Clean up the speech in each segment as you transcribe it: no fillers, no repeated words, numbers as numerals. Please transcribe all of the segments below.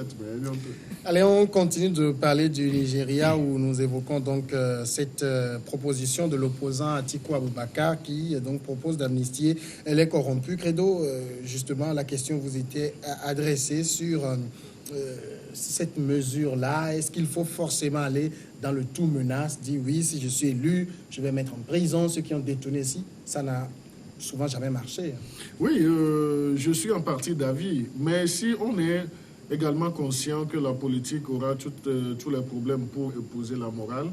peut-être, mais bientôt. Allez, on continue de parler du Nigeria où nous évoquons donc cette proposition de l'opposant Atiku Abubakar qui donc propose d'amnistier les corrompus. Credo, justement, la question vous était adressée sur cette mesure-là. Est-ce qu'il faut forcément aller dans le tout menace, dire oui, si je suis élu, je vais mettre en prison ceux qui ont détourné ici? Ça n'a souvent jamais marché. Oui, je suis en partie d'avis, mais si on est également conscient que la politique aura tous les problèmes pour épouser la morale,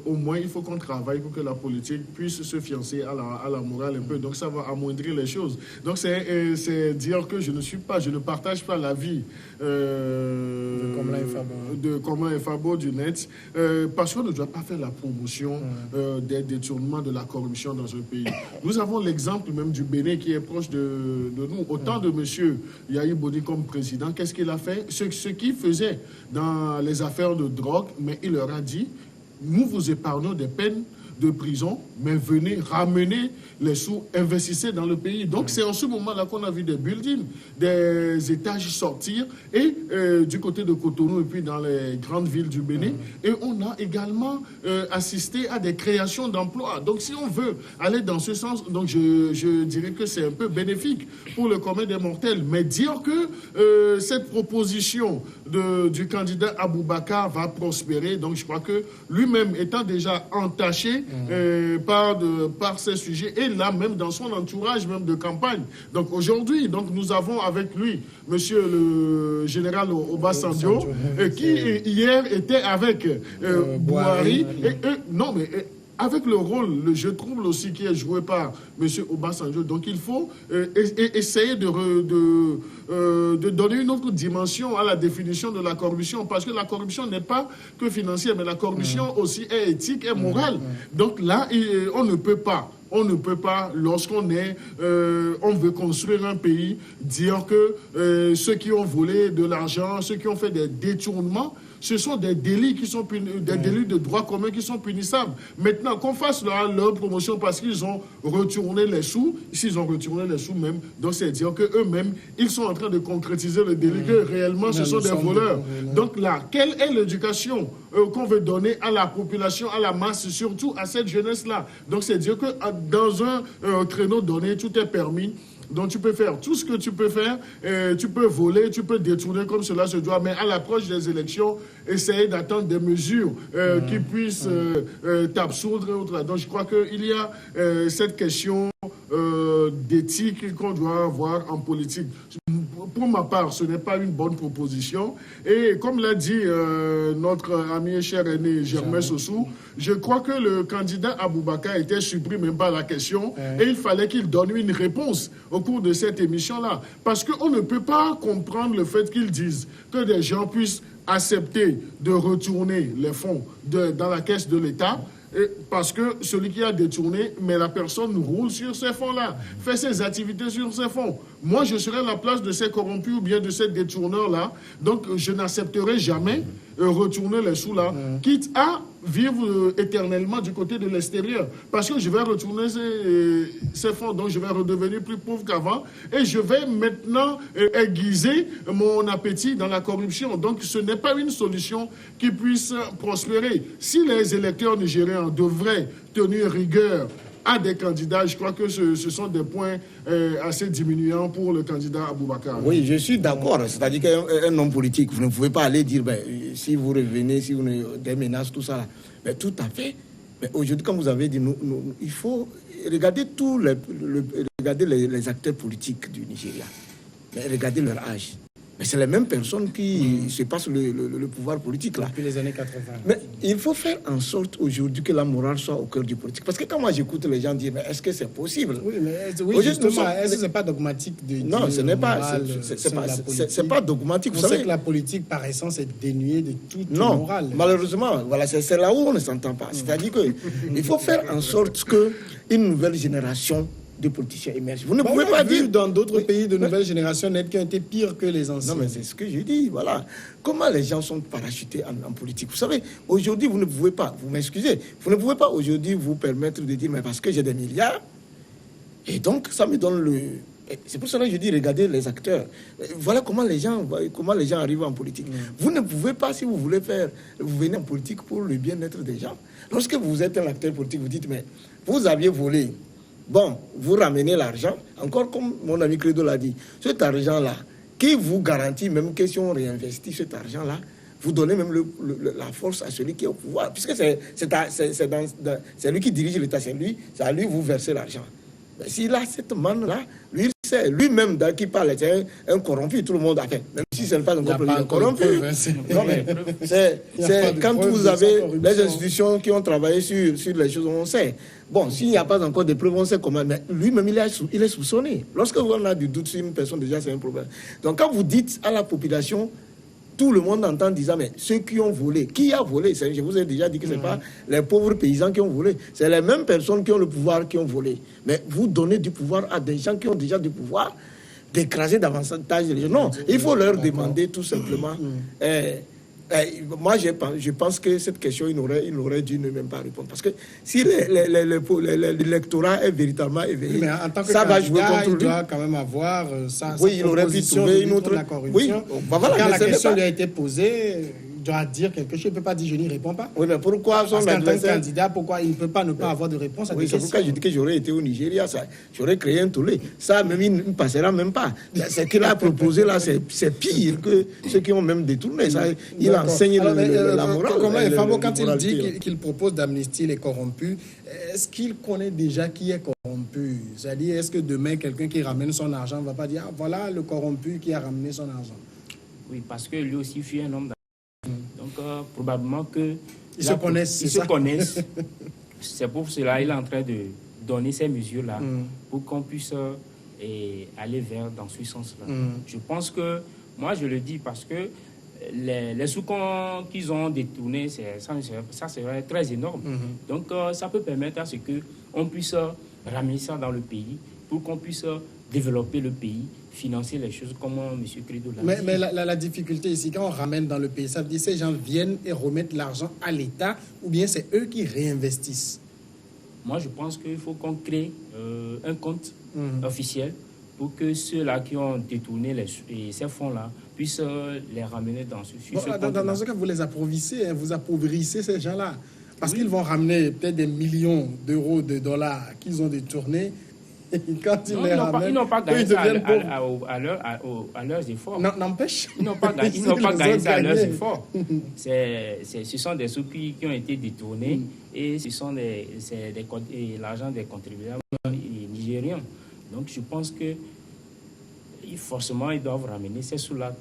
au moins il faut qu'on travaille pour que la politique puisse se fiancer à la morale un peu, donc ça va amoindrir les choses. Donc c'est dire que je ne partage pas l'avis de Komlan Efabo du net, parce qu'on ne doit pas faire la promotion des détournements de la corruption dans un pays. Nous avons l'exemple même du Bénin qui est proche de nous. Autant de monsieur Yahi Boni comme président, qu'est-ce qu'il a fait? Ce qu'il faisait dans les affaires de drogue, mais il leur a dit, nous vous épargnons des peines de prison, mais venez ramener les sous, investissez dans le pays. Donc c'est en ce moment-là qu'on a vu des buildings, des étages sortir, et du côté de Cotonou et puis dans les grandes villes du Bénin. Et on a également assisté à des créations d'emplois. Donc si on veut aller dans ce sens, donc je dirais que c'est un peu bénéfique pour le commun des mortels. Mais dire que cette proposition du candidat Abubakar va prospérer, donc je crois que lui-même étant déjà entaché par ces sujets, et là même dans son entourage même de campagne. Donc aujourd'hui, nous avons avec lui monsieur le général Obasanjo, qui hier était avec Buhari, avec le rôle, le jeu trouble aussi qui est joué par M. Obasanjo. Donc il faut essayer de donner une autre dimension à la définition de la corruption, parce que la corruption n'est pas que financière, mais la corruption aussi est éthique et morale. Donc là, on ne peut pas, lorsqu'on on veut construire un pays, dire que ceux qui ont volé de l'argent, ceux qui ont fait des détournements, ce sont des délits qui sont des délits de droit commun qui sont punissables. Maintenant, qu'on fasse leur promotion parce qu'ils ont retourné les sous, s'ils ont retourné les sous même, donc c'est dire qu'eux-mêmes, ils sont en train de concrétiser le délit, que réellement ce sont des voleurs. Donc là, quelle est l'éducation qu'on veut donner à la population, à la masse, surtout à cette jeunesse-là? Donc c'est dire que dans un créneau donné, tout est permis. Donc tu peux faire tout ce que tu peux faire, tu peux voler, tu peux détourner comme cela se doit, mais à l'approche des élections, essayer d'attendre des mesures qui puissent t'absoudre et autres. Donc je crois qu'il y a cette question d'éthique qu'on doit avoir en politique. Pour ma part, ce n'est pas une bonne proposition. Et comme l'a dit notre ami et cher aîné Germain Sossou, je crois que le candidat Abubakar était surpris même par la question et il fallait qu'il donne une réponse au cours de cette émission-là. Parce qu'on ne peut pas comprendre le fait qu'ils disent que des gens puissent accepter de retourner les fonds dans la caisse de l'État, parce que celui qui a détourné, mais la personne roule sur ces fonds-là, fait ses activités sur ces fonds. Moi, je serai à la place de ces corrompus ou bien de ces détourneurs-là, donc je n'accepterai jamais retourner les sous-là, quitte à vivre éternellement du côté de l'extérieur. Parce que je vais retourner ces fonds, donc je vais redevenir plus pauvre qu'avant, et je vais maintenant aiguiser mon appétit dans la corruption. Donc ce n'est pas une solution qui puisse prospérer. Si les électeurs nigériens devraient tenir rigueur à des candidats, je crois que ce sont des points assez diminuants pour le candidat Abubakar. Oui, je suis d'accord. C'est-à-dire qu'un homme politique, vous ne pouvez pas aller dire, si vous revenez, si vous des menaces, tout ça. Mais tout à fait. Mais aujourd'hui, comme vous avez dit, il faut regarder regarder les acteurs politiques du Nigeria. Mais regardez leur âge. Mais c'est les mêmes personnes qui se passent le pouvoir politique là. Depuis les années 80. Mais il faut faire en sorte aujourd'hui que la morale soit au cœur du politique. Parce que quand moi j'écoute les gens dire, mais est-ce que c'est possible? Oui, mais justement, est-ce que c'est pas dogmatique de dire non, ce n'est pas. C'est pas dogmatique. Vous savez que la politique, par essence, est dénuée de toute morale. Malheureusement, voilà, c'est là où on ne s'entend pas. C'est-à-dire qu'il faut faire en sorte qu'une nouvelle génération de politiciens émergent. Vous ne pouvez pas dire dans d'autres pays de nouvelle génération net qui ont été pires que les anciens. Non, mais c'est ce que je dis, voilà. Comment les gens sont parachutés en politique? Vous savez, aujourd'hui, vous ne pouvez pas, vous m'excusez, vous ne pouvez pas aujourd'hui vous permettre de dire, mais parce que j'ai des milliards, et donc ça me donne C'est pour cela que je dis, regardez les acteurs. Voilà comment les gens arrivent en politique. Vous ne pouvez pas, si vous voulez faire, vous venez en politique pour le bien-être des gens. Lorsque vous êtes un acteur politique, vous dites, mais vous aviez volé. Bon, vous ramenez l'argent. Encore comme mon ami Credo l'a dit, cet argent-là, qui vous garantit même que si on réinvestit cet argent-là, vous donnez même la force à celui qui est au pouvoir. Puisque c'est lui qui dirige l'État, c'est à lui vous versez l'argent. S'il a cette manne-là, lui, c'est lui-même qui parle, c'est un corrompu, tout le monde a fait. Même si ce n'est pas un corrompu. Non, mais c'est quand vous avez les institutions qui ont travaillé sur les choses, on sait. Bon, s'il n'y a pas encore de preuves, on sait comment. Mais lui-même, il est soupçonné. Lorsque on a du doute sur une personne, déjà, c'est un problème. Donc, quand vous dites à la population, tout le monde entend disant, mais ceux qui ont volé, qui a volé? Je vous ai déjà dit que ce n'est pas les pauvres paysans qui ont volé, c'est les mêmes personnes qui ont le pouvoir qui ont volé. Mais vous donnez du pouvoir à des gens qui ont déjà du pouvoir d'écraser davantage les gens. Non, il faut leur demander tout simplement. Moi, je pense que cette question, il aurait dû ne même pas répondre. Parce que si l'électorat est véritablement éveillé, mais en tant que ça va jouer contre lui. Il doit quand même avoir ça. Oui, il aurait pu trouver une autre. Oui, voilà, quand la question lui a été posée, il doit dire quelque chose. Il ne peut pas dire je n'y réponds pas. Oui, mais pourquoi son adversaire... Parce qu'en tant que candidat, pourquoi il ne peut pas ne pas avoir de réponse à des questions? C'est pourquoi je dis que j'aurais été au Nigeria, j'aurais créé un tollé. Ça, même, il ne passera même pas. Ce qu'il a proposé là, c'est pire que ceux qui ont même détourné. Ça, il enseigne la morale. Comment Fabo, quand il dit qu'il propose d'amnistier les corrompus, est-ce qu'il connaît déjà qui est corrompu? C'est-à-dire, est-ce que demain, quelqu'un qui ramène son argent ne va pas dire voilà le corrompu qui a ramené son argent? Oui, parce que lui aussi fut un homme d'argent. Donc, probablement que... Ils se connaissent, Ils se connaissent. C'est pour cela qu'il est en train de donner ces mesures-là pour qu'on puisse aller dans ce sens-là. Je pense que, moi je le dis parce que les sous qu'ils ont détournés, ça serait très énorme. Donc, ça peut permettre à ce qu'on puisse ramener ça dans le pays pour qu'on puisse développer le pays, financer les choses comme M. Credo l'a dit. Mais la difficulté ici, quand on ramène dans le pays, ça veut dire que ces gens viennent et remettent l'argent à l'État ou bien c'est eux qui réinvestissent? Moi, je pense qu'il faut qu'on crée un compte officiel pour que ceux-là qui ont détourné ces fonds-là puissent les ramener dans ce compte-là. Dans ce cas, vous les appauvrissez, vous appauvrissez ces gens-là. Parce qu'ils vont ramener peut-être des millions d'euros, de dollars qu'ils ont détournés. Quand ils n'ont pas gagné ça à leurs efforts. N'empêche. Ils n'ont pas gagné ça à leurs efforts. Ce sont des sous qui ont été détournés et ce sont l'argent des contribuables nigériens. Donc je pense que forcément ils doivent ramener ces sous-là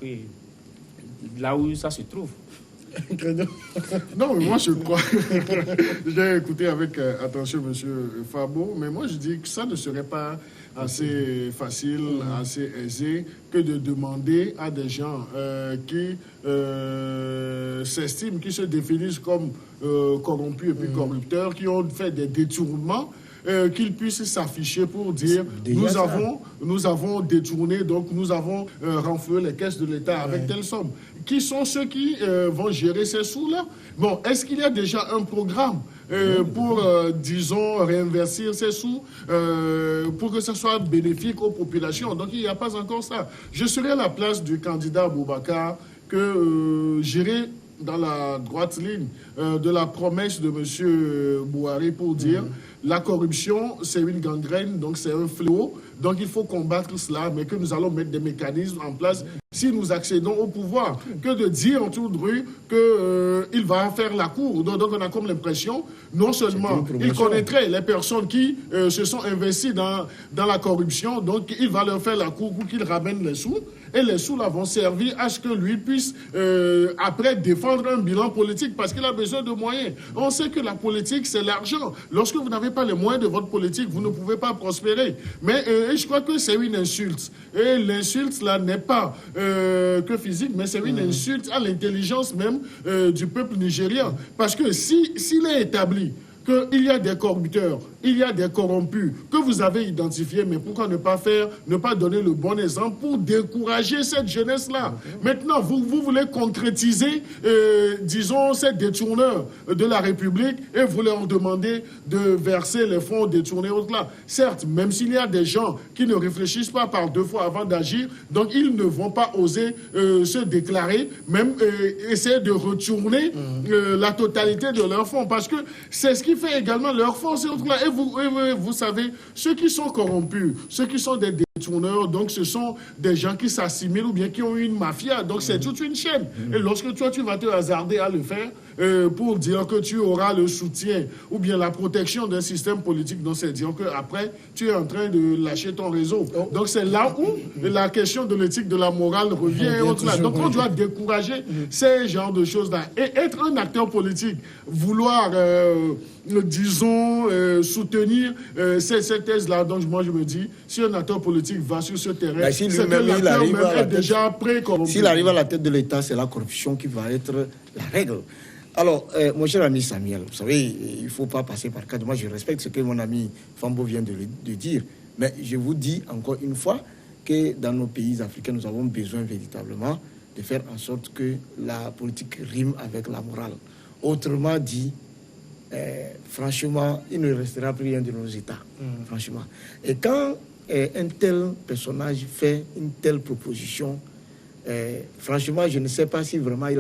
là où ça se trouve. Non, mais moi je crois. J'ai écouté avec attention M. Fabo, mais moi je dis que ça ne serait pas assez facile, assez aisé que de demander à des gens qui s'estiment, qui se définissent comme corrompus et puis corrupteurs, qui ont fait des détournements, qu'ils puissent s'afficher pour dire nous avons détourné, donc nous avons renfloué les caisses de l'État avec telle somme. Qui sont ceux qui vont gérer ces sous-là? Bon, est-ce qu'il y a déjà un programme pour, disons, réinvestir ces sous pour que ce soit bénéfique aux populations? Donc, il n'y a pas encore ça. Je serai à la place du candidat Boubacar que j'irai dans la droite ligne de la promesse de M. Bouhari pour dire la corruption, c'est une gangrène, donc c'est un fléau. Donc il faut combattre cela, mais que nous allons mettre des mécanismes en place si nous accédons au pouvoir. Que de dire en tour de rue qu'il va faire la cour. Donc on a comme l'impression, non seulement il connaîtrait les personnes qui se sont investies dans la corruption, donc il va leur faire la cour pour qu'ils ramènent les sous. Et les sous là vont servir à ce que lui puisse après défendre un bilan politique parce qu'il a besoin de moyens. On sait que la politique, c'est l'argent. Lorsque vous n'avez pas les moyens de votre politique, vous ne pouvez pas prospérer. Mais je crois que c'est une insulte. Et l'insulte là n'est pas que physique, mais c'est une insulte à l'intelligence même du peuple nigérien. Parce que s'il est établi qu'il y a des corrupteurs, il y a des corrompus, que vous avez identifiés, mais pourquoi ne pas donner le bon exemple pour décourager cette jeunesse-là? Maintenant, vous voulez concrétiser, disons, ces détourneurs de la République et vous leur demandez de verser les fonds détournés au-delà. Certes, même s'il y a des gens qui ne réfléchissent pas par deux fois avant d'agir, donc ils ne vont pas oser se déclarer, même essayer de retourner la totalité de leurs fonds, parce que c'est ce qui fait également leur force. Et vous savez, ceux qui sont corrompus, ceux qui sont des détourneurs, donc ce sont des gens qui s'assimilent ou bien qui ont une mafia, donc c'est toute une chaîne. Et lorsque toi, tu vas te hasarder à le faire pour dire que tu auras le soutien ou bien la protection d'un système politique, donc c'est dire qu'après, tu es en train de lâcher ton réseau. Donc c'est là où la question de l'éthique, de la morale revient. Donc on doit décourager ces genres de choses-là. Et être un acteur politique, vouloir, disons, soutenir ces thèses-là, donc moi je me dis, si un acteur politique va sur ce terrain, c'est que l'acteur même est déjà pré-corrompu. S'il arrive à la tête de l'État, c'est la corruption qui va être la règle. Alors, mon cher ami Samuel, vous savez, il ne faut pas passer par cadre. Moi, je respecte ce que mon ami Fambo vient de dire. Mais je vous dis encore une fois que dans nos pays africains, nous avons besoin véritablement de faire en sorte que la politique rime avec la morale. Autrement dit, franchement, il ne restera plus rien de nos États. Franchement. Et quand un tel personnage fait une telle proposition, franchement, je ne sais pas si vraiment il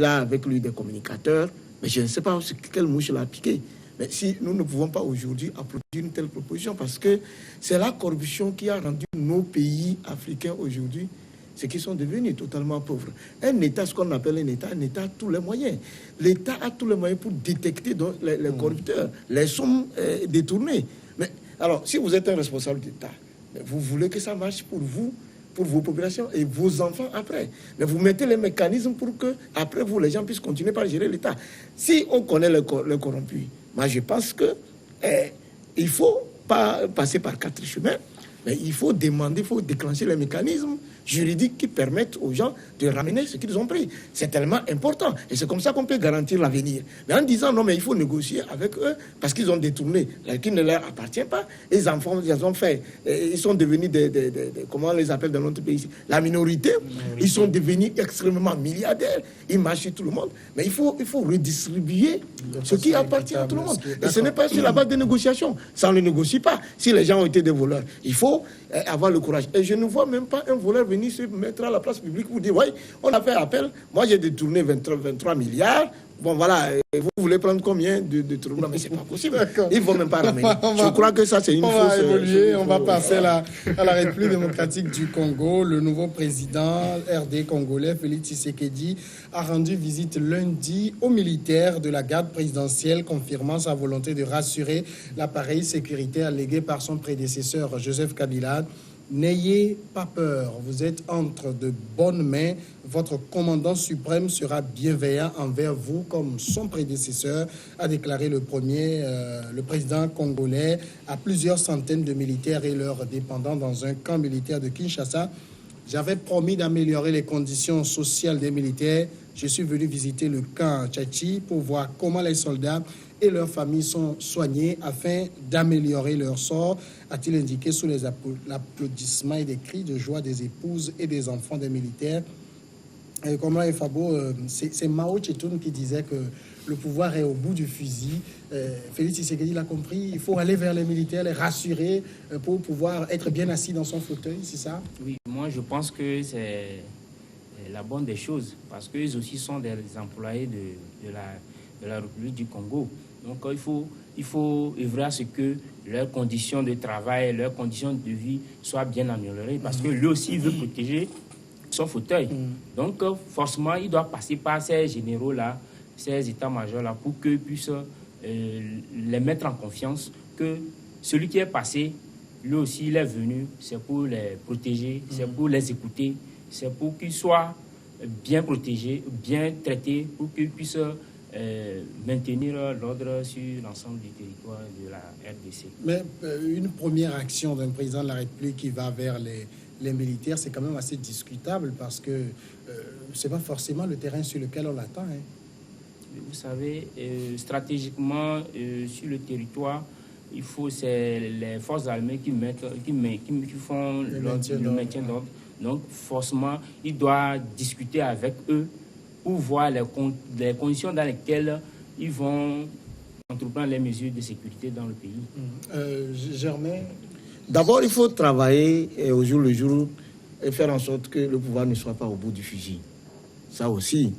a avec lui des communicateurs, mais je ne sais pas quelle mouche il a piqué. Mais si nous ne pouvons pas aujourd'hui applaudir une telle proposition, parce que c'est la corruption qui a rendu nos pays africains aujourd'hui ce qui sont devenus totalement pauvres. Un État, ce qu'on appelle un État a tous les moyens. L'État a tous les moyens pour détecter donc, les corrupteurs, les sommes détournées. Mais alors, si vous êtes un responsable d'État, vous voulez que ça marche pour vous, pour vos populations et vos enfants après. Mais vous mettez les mécanismes pour que, après vous, les gens puissent continuer par gérer l'État. Si on connaît le corrompu, moi je pense que il faut pas passer par 4 chemins, mais il faut demander, il faut déclencher les mécanismes juridiques qui permettent aux gens de ramener ce qu'ils ont pris. C'est tellement important. Et c'est comme ça qu'on peut garantir l'avenir. Mais en disant non, mais il faut négocier avec eux parce qu'ils ont détourné, qui ne leur appartient pas. Les enfants, ils ont fait, ils sont devenus comment on les appelle dans notre pays, la minorité. Ils sont devenus extrêmement milliardaires. Ils marchent sur tout le monde. Mais il faut redistribuer ce qui appartient à tout le monde. Et ce n'est pas sur la base des négociations. Ça, on ne négocie pas. Si les gens ont été des voleurs, il faut avoir le courage. Et je ne vois même pas un voleur venir se mettre à la place publique pour dire, oui, on a fait appel, moi j'ai détourné 23 milliards, bon voilà, vous voulez prendre combien de tournements? Mais c'est pas possible. Ils ne vont même pas ramener. Je crois que ça c'est une fausse... On va évoluer, on va passer à la République démocratique du Congo. Le nouveau président RD congolais, Félix Tshisekedi, a rendu visite lundi aux militaires de la garde présidentielle, confirmant sa volonté de rassurer l'appareil sécuritaire légué par son prédécesseur Joseph Kabila. N'ayez pas peur, vous êtes entre de bonnes mains. Votre commandant suprême sera bienveillant envers vous comme son prédécesseur, a déclaré le président congolais à plusieurs centaines de militaires et leurs dépendants dans un camp militaire de Kinshasa. J'avais promis d'améliorer les conditions sociales des militaires. Je suis venu visiter le camp Tchachi pour voir comment les soldats et leurs familles sont soignés afin d'améliorer leur sort, a-t-il indiqué sous les applaudissements et des cris de joie des épouses et des enfants des militaires. Comme là, Fabo, c'est Mao Tse-tung qui disait que le pouvoir est au bout du fusil. Félix Tshisekedi l'a compris, il faut aller vers les militaires, les rassurer pour pouvoir être bien assis dans son fauteuil, c'est ça? Oui, moi je pense que c'est la bonne des choses, parce qu'eux aussi sont des employés de la République du Congo. Donc il faut œuvrer à ce que leurs conditions de travail, leurs conditions de vie soient bien améliorées, parce que lui aussi veut protéger son fauteuil. Donc forcément, il doit passer par ces généraux-là, ces états-majors-là, pour qu'ils puissent les mettre en confiance que celui qui est passé, lui aussi, il est venu, c'est pour les protéger, c'est pour les écouter, c'est pour qu'ils soient bien protégés, bien traités, pour qu'ils puissent maintenir l'ordre sur l'ensemble du territoire de la RDC. Mais une première action d'un président de la République qui va vers les militaires, c'est quand même assez discutable parce que c'est pas forcément le terrain sur lequel on l'attend. Hein. Vous savez, stratégiquement, sur le territoire, c'est les forces armées qui font le maintien d'ordre. Donc, forcément, il doit discuter avec eux pour voir les conditions dans lesquelles ils vont entreprendre les mesures de sécurité dans le pays. Germain? D'abord, il faut travailler au jour le jour et faire en sorte que le pouvoir ne soit pas au bout du fusil. Ça aussi,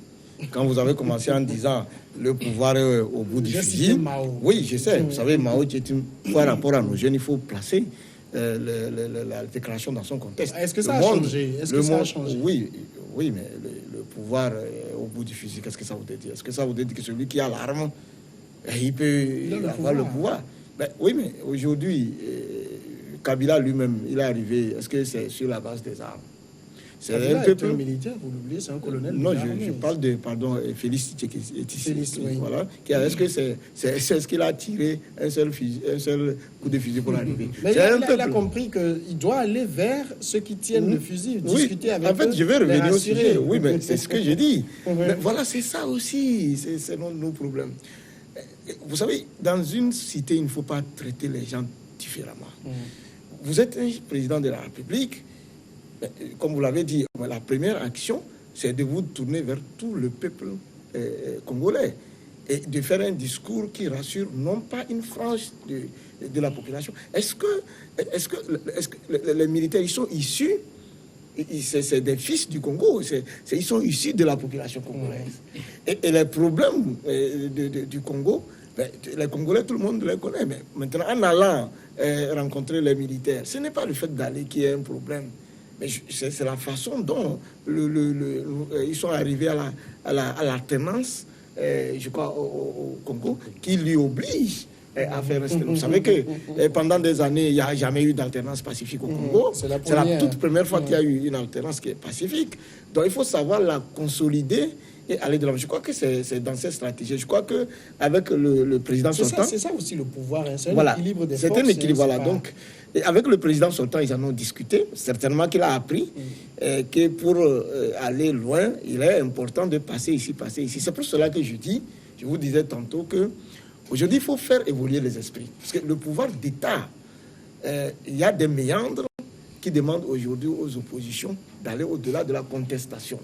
quand vous avez commencé en disant le pouvoir est au bout du fusil. Oui, je sais. Vous savez, Mao Tse-tung, par rapport à nos jeunes, il faut placer la déclaration dans son contexte. Est-ce que ça a changé? Oui, mais le pouvoir au bout du fusil, qu'est-ce que ça veut dire? Est-ce que ça veut dire que celui qui a l'arme, il peut avoir le pouvoir? Ben, oui, mais aujourd'hui, Kabila lui-même, il est arrivé, est-ce que c'est sur la base des armes? C'est un peu militaire, vous l'oubliez, c'est un colonel. Non, je parle de, Félix Tshisekedi, oui. Voilà. Est-ce que c'est ce qu'il a tiré un seul coup de fusil pour arriver? Mais il a compris qu'il doit aller vers ceux qui tiennent le fusil, discuter avec eux. En fait, je vais revenir au sujet. Oui, mais c'est ce que j'ai dit. Mais voilà, c'est ça aussi, c'est nos problèmes. Vous savez, dans une cité, il ne faut pas traiter les gens différemment. Vous êtes un président de la République. Comme vous l'avez dit, la première action, c'est de vous tourner vers tout le peuple congolais et de faire un discours qui rassure non pas une frange de la population. Est-ce que les militaires, ils sont issus, c'est des fils du Congo, ils sont issus de la population congolaise. Et les problèmes du Congo, les Congolais, tout le monde les connaît. Mais maintenant, en allant rencontrer les militaires, ce n'est pas le fait d'aller qui est un problème. Mais c'est la façon dont ils sont arrivés à l'alternance, je crois, au Congo, qui lui oblige à faire rester. Vous savez que pendant des années, il n'y a jamais eu d'alternance pacifique au Congo. C'est la toute première fois qu'il y a eu une alternance qui est pacifique. Donc il faut savoir la consolider et aller de l'avant. Je crois que c'est dans cette stratégie. Je crois qu'avec le président sortant... C'est ça aussi le pouvoir, hein. C'est un équilibre des forces. C'est un équilibre, voilà. Donc, et avec le président sortant, ils en ont discuté. Certainement qu'il a appris que pour aller loin, il est important de passer ici. C'est pour cela que je vous disais tantôt que aujourd'hui, il faut faire évoluer les esprits. Parce que le pouvoir d'État, il y a des méandres qui demandent aujourd'hui aux oppositions d'aller au-delà de la contestation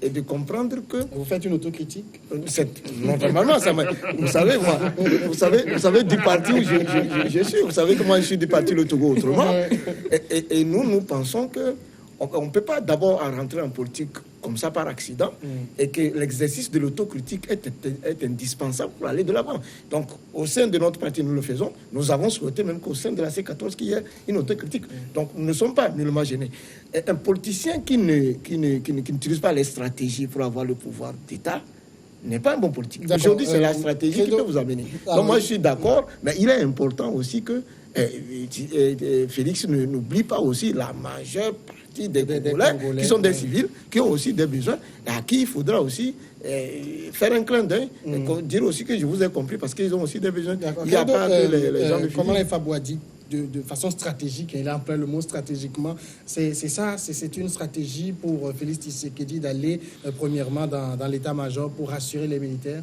et de comprendre que... Vous faites une autocritique? Normalement, vous savez du parti où je suis, vous savez que moi je suis du parti Le Togo autrement. Et nous pensons que on ne peut pas d'abord rentrer en politique comme ça par accident et que l'exercice de l'autocritique est indispensable pour aller de l'avant. Donc, au sein de notre parti, nous le faisons. Nous avons souhaité même qu'au sein de la C14 qu'il y ait une autocritique. Donc, nous ne sommes pas nullement gênés. Et un politicien qui n'utilise pas les stratégies pour avoir le pouvoir d'État n'est pas un bon politique. Aujourd'hui, c'est la stratégie qui peut vous amener. Donc, moi, je suis d'accord, mais il est important aussi que Félix n'oublie pas aussi la majeure partie des Congolais qui sont des civils, qui ont aussi des besoins, et à qui il faudra aussi faire un clin d'œil, et dire aussi que je vous ai compris, parce qu'ils ont aussi des besoins. Il n'y a pas que les gens de comment les Fabou a dit de façon stratégique, et il a employé le mot stratégiquement, c'est ça, c'est une stratégie pour Félix Tshisekedi d'aller premièrement dans l'état-major pour rassurer les militaires?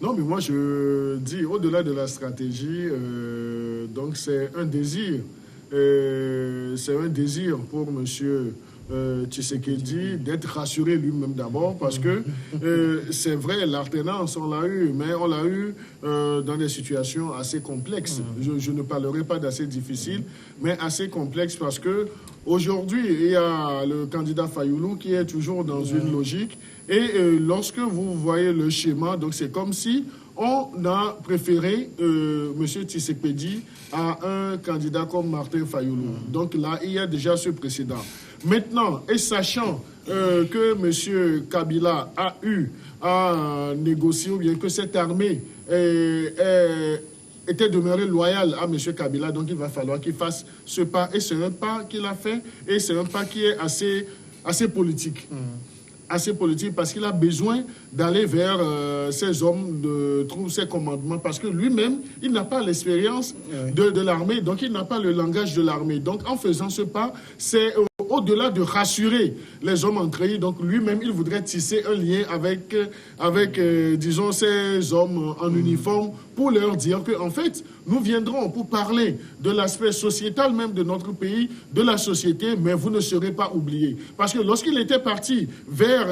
Non, mais moi je dis, au-delà de la stratégie, donc c'est un désir. C'est un désir pour M. Tshisekedi d'être rassuré lui-même d'abord, parce que c'est vrai, l'alternance, on l'a eu, mais on l'a eu dans des situations assez complexes. Je ne parlerai pas d'assez difficiles, mais assez complexes, parce que aujourd'hui, il y a le candidat Fayoulou qui est toujours dans une logique, et lorsque vous voyez le schéma, donc c'est comme si on a préféré M. Tshisekedi à un candidat comme Martin Fayoulou. Donc là, il y a déjà ce précédent. Maintenant, et sachant que M. Kabila a eu à négocier, ou bien que cette armée était demeurée loyale à M. Kabila, donc il va falloir qu'il fasse ce pas. Et c'est un pas qu'il a fait, et c'est un pas qui est assez politique. Assez politique, parce qu'il a besoin d'aller vers ces hommes, de trouver ses commandements, parce que lui-même, il n'a pas l'expérience de l'armée, donc il n'a pas le langage de l'armée. Donc en faisant ce pas, c'est au-delà de rassurer les hommes entre eux, donc lui-même, il voudrait tisser un lien avec disons, ces hommes en uniforme, pour leur dire que, en fait, nous viendrons pour parler de l'aspect sociétal même de notre pays, de la société, mais vous ne serez pas oubliés. Parce que lorsqu'il était parti vers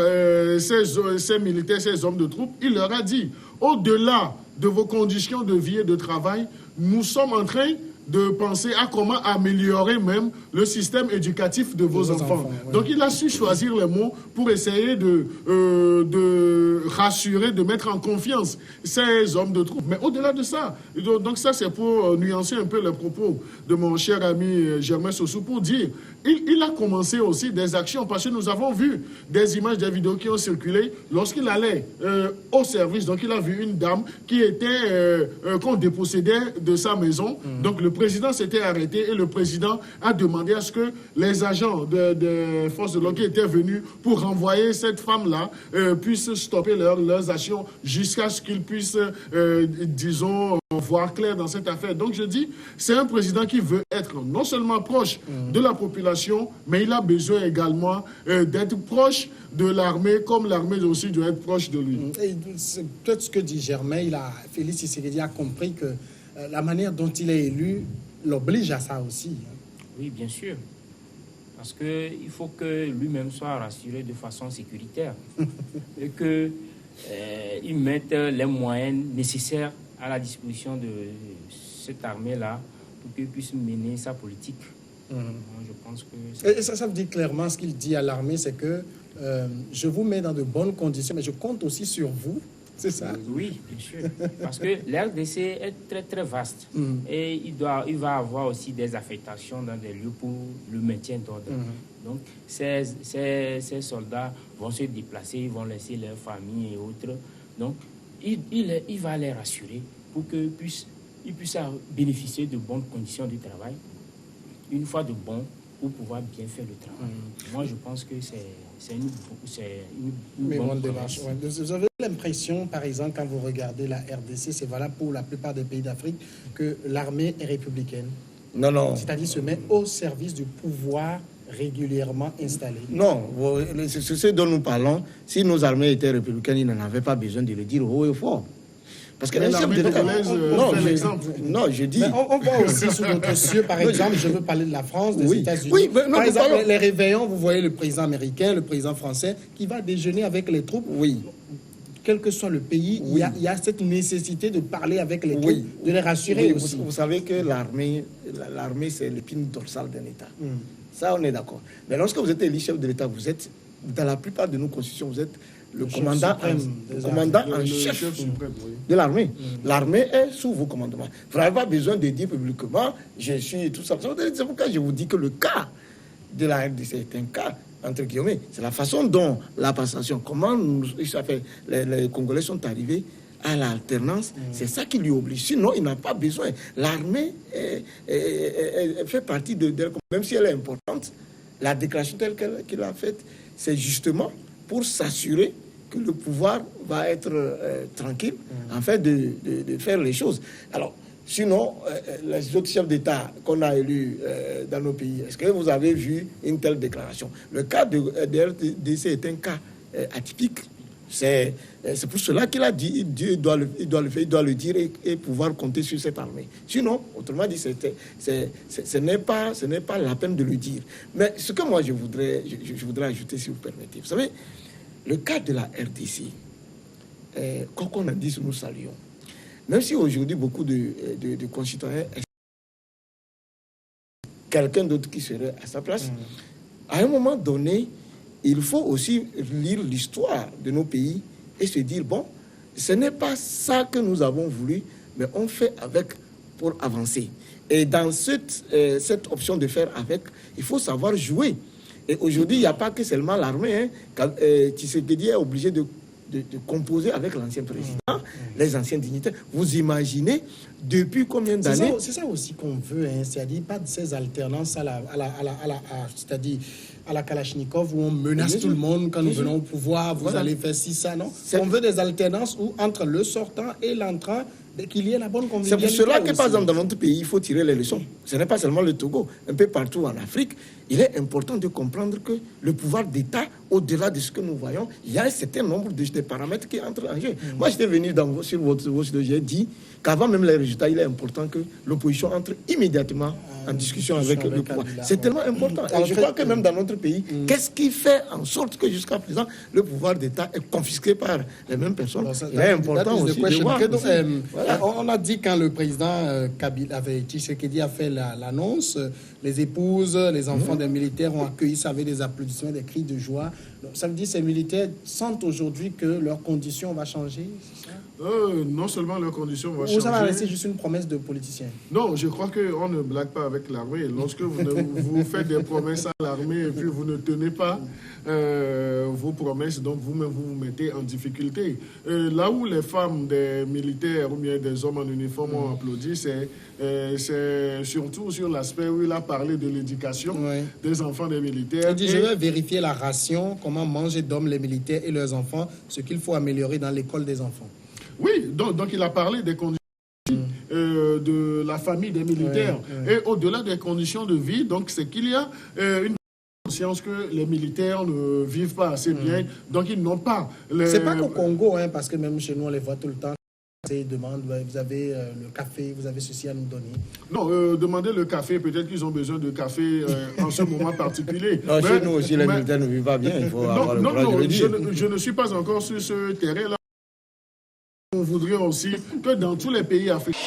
ces militaires, ces hommes de troupes, il leur a dit, au-delà de vos conditions de vie et de travail, nous sommes en train de penser à comment améliorer même le système éducatif de vos enfants. Ouais. Donc il a su choisir les mots pour essayer de rassurer, de mettre en confiance ces hommes de troupes. Mais au-delà de ça, donc ça c'est pour nuancer un peu les propos de mon cher ami Germain Sossou pour dire, il a commencé aussi des actions parce que nous avons vu des images, des vidéos qui ont circulé lorsqu'il allait au service. Donc il a vu une dame qui était, qu'on dépossédait de sa maison. Donc le président s'était arrêté et le président a demandé à ce que les agents de forces de l'ordre qui étaient venus pour renvoyer cette femme-là puissent stopper leurs actions jusqu'à ce qu'ils puissent, disons, voir clair dans cette affaire. Donc je dis, c'est un président qui veut être non seulement proche de la population, mais il a besoin également d'être proche de l'armée, comme l'armée aussi doit être proche de lui. Et c'est peut-être ce que dit Germain, Félix Tshisekedi a compris que la manière dont il est élu l'oblige à ça aussi. Oui, bien sûr. Parce qu'il faut que lui-même soit rassuré de façon sécuritaire et qu'il mette les moyens nécessaires à la disposition de cette armée-là pour qu'il puisse mener sa politique. Moi, je pense que... Et ça veut dire clairement, ce qu'il dit à l'armée, c'est que je vous mets dans de bonnes conditions, mais je compte aussi sur vous. C'est ça? Oui, bien sûr. Parce que l'RDC est très, très vaste. Et il va avoir aussi des affectations dans des lieux pour le maintien d'ordre. Donc, ces soldats vont se déplacer, ils vont laisser leurs familles et autres. Donc, il va les rassurer pour qu'ils puissent bénéficier de bonnes conditions de travail, une fois de bon, pour pouvoir bien faire le travail. Moi, je pense que c'est une bonne démarche. Ouais. Vous avez l'impression, par exemple, quand vous regardez la RDC, c'est valable pour la plupart des pays d'Afrique, que l'armée est républicaine? Non. C'est-à-dire se met au service du pouvoir régulièrement installé. Non, c'est ce dont nous parlons. Si nos armées étaient républicaines, ils n'en avaient pas besoin de le dire haut et fort. Parce que non, je dis... Mais on voit aussi sous notre cieux, par exemple, je veux parler de la France, des États-Unis. Oui, par exemple, les réveillons, vous voyez le président américain, le président français, qui va déjeuner avec les troupes. Oui. Quel que soit le pays, il y a cette nécessité de parler avec les troupes, de les rassurer aussi. Vous savez que l'armée, c'est l'épine dorsale d'un État. Ça, on est d'accord. Mais lorsque vous êtes élu chef de l'État, vous êtes, dans la plupart de nos constitutions, vous êtes le commandant en chef de l'armée. L'armée est sous vos commandements. Vous n'avez pas besoin de dire publiquement, je suis tout ça. C'est pourquoi je vous dis que le cas de la RDC est un cas, entre guillemets. C'est la façon dont la passation, comment les Congolais sont arrivés à l'alternance, c'est ça qui lui oblige. Sinon, il n'a pas besoin. L'armée fait partie même si elle est importante, la déclaration telle qu'il a faite, c'est justement pour s'assurer que le pouvoir va être tranquille en fait de faire les choses. Alors, sinon, les autres chefs d'État qu'on a élus dans nos pays, est-ce que vous avez vu une telle déclaration? Le cas de RDC est un cas atypique. C'est pour cela qu'il a dit il doit le dire et pouvoir compter sur cette armée. Sinon, autrement dit, ce n'est pas la peine de le dire. Mais ce que moi je voudrais ajouter, si vous permettez, vous savez, le cas de la RDC, quoi qu'on en dise, nous saluons. Même si aujourd'hui beaucoup de concitoyens, quelqu'un d'autre qui serait à sa place, à un moment donné, il faut aussi lire l'histoire de nos pays et se dire, bon, ce n'est pas ça que nous avons voulu, mais on fait avec pour avancer. Et dans cette option de faire avec, il faut savoir jouer. Et aujourd'hui, il n'y a pas que seulement l'armée. Tshisekedi est obligé de composer avec l'ancien président, les anciens dignitaires. Vous imaginez depuis combien d'années? C'est ça aussi qu'on veut, c'est-à-dire pas de ces alternances c'est-à-dire à la Kalachnikov où on menace tout le monde quand nous venons au pouvoir, vous allez faire ci, ça, non? On veut des alternances où entre le sortant et l'entrant, qu'il y ait la bonne C'est convivialité. pour cela que, par aussi. exemple, dans notre pays, il faut tirer les leçons. Ce n'est pas seulement le Togo, un peu partout en Afrique. Il est important de comprendre que le pouvoir d'État, au-delà de ce que nous voyons, il y a un certain nombre de paramètres qui entrent en jeu. Moi, j'étais venu sur votre site, j'ai dit qu'avant même les résultats, il est important que l'opposition entre immédiatement en discussion avec le pouvoir. C'est tellement important. Et je crois que même dans notre pays, qu'est-ce qui fait en sorte que jusqu'à présent, le pouvoir d'État est confisqué par les mêmes personnes? Il est important aussi de voir. Voilà. On a dit quand le président Kabila Tshisekedi a fait l'annonce, les épouses, les enfants des militaires ont accueilli ça avec des applaudissements, des cris de joie. Donc, ça veut dire que ces militaires sentent aujourd'hui que leurs conditions vont changer, c'est ça? Non seulement leurs conditions vont Ou ça va changer. rester juste une promesse de politicien? Non, je crois qu'on ne blague pas avec l'armée. Lorsque vous faites des promesses à l'armée et puis vous ne tenez pas vos promesses, donc vous-même vous mettez en difficulté. Là où les femmes des militaires ou bien des hommes en uniforme ont applaudi, c'est surtout sur l'aspect où il a parlé de l'éducation des enfants des militaires. Il dit, je vais vérifier la ration, comment manger d'hommes les militaires et leurs enfants, ce qu'il faut améliorer dans l'école des enfants. Oui, donc il a parlé des conditions de la famille des militaires. Et au-delà des conditions de vie, donc c'est qu'il y a une conscience que les militaires ne vivent pas assez bien, donc ils n'ont pas... C'est pas qu'au Congo, hein, parce que même chez nous, on les voit tout le temps. Ils demandent, vous avez le café, vous avez ceci à nous donner. Non, demandez le café, peut-être qu'ils ont besoin de café en ce moment particulier. Non, chez nous aussi, les militaires ne vivent pas bien, il faut avoir le courage de le dire. Je ne suis pas encore sur ce terrain-là. On voudrait aussi que dans tous les pays africains,